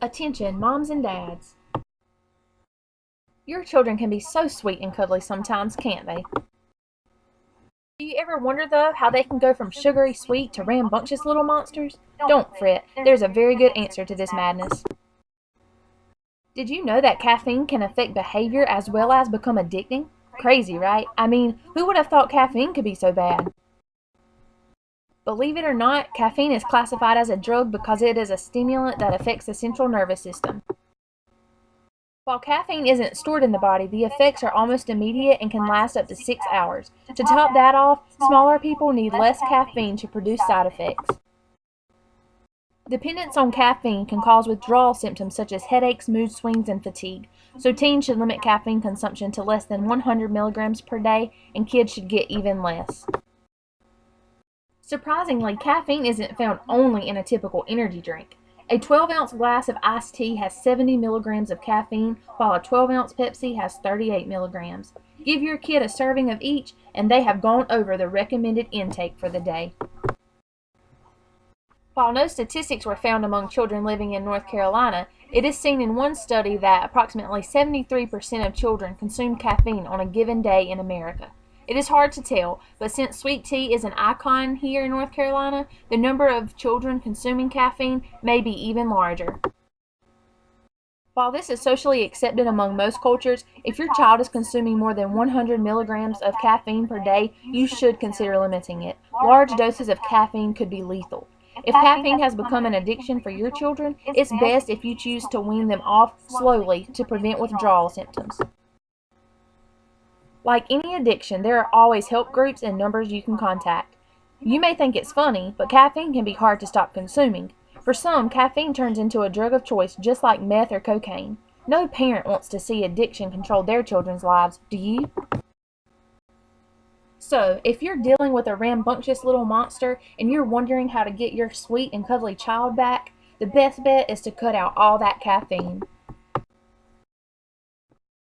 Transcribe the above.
Attention, moms and dads. Your children can be so sweet and cuddly sometimes, can't they? Do you ever wonder, though, how they can go from sugary sweet to rambunctious little monsters? Don't fret, there's a very good answer to this madness. Did you know that caffeine can affect behavior as well as become addicting? Crazy, right? I mean, who would have thought caffeine could be so bad? Believe it or not, caffeine is classified as a drug because it is a stimulant that affects the central nervous system. While caffeine isn't stored in the body, the effects are almost immediate and can last up to 6 hours. To top that off, smaller people need less caffeine to produce side effects. Dependence on caffeine can cause withdrawal symptoms such as headaches, mood swings, and fatigue, so teens should limit caffeine consumption to less than 100 milligrams per day, and kids should get even less. Surprisingly, caffeine isn't found only in a typical energy drink. A 12-ounce glass of iced tea has 70 milligrams of caffeine, while a 12-ounce Pepsi has 38 milligrams. Give your kid a serving of each, and they have gone over the recommended intake for the day. While no statistics were found among children living in North Carolina, it is seen in one study that approximately 73% of children consume caffeine on a given day in America. It is hard to tell, but since sweet tea is an icon here in North Carolina, the number of children consuming caffeine may be even larger. While this is socially accepted among most cultures, if your child is consuming more than 100 milligrams of caffeine per day, you should consider limiting it. Large doses of caffeine could be lethal. If caffeine has become an addiction for your children, it's best if you choose to wean them off slowly to prevent withdrawal symptoms. Like any addiction, there are always help groups and numbers you can contact. You may think it's funny, but caffeine can be hard to stop consuming. For some, caffeine turns into a drug of choice just like meth or cocaine. No parent wants to see addiction control their children's lives, do you? So, if you're dealing with a rambunctious little monster and you're wondering how to get your sweet and cuddly child back, the best bet is to cut out all that caffeine.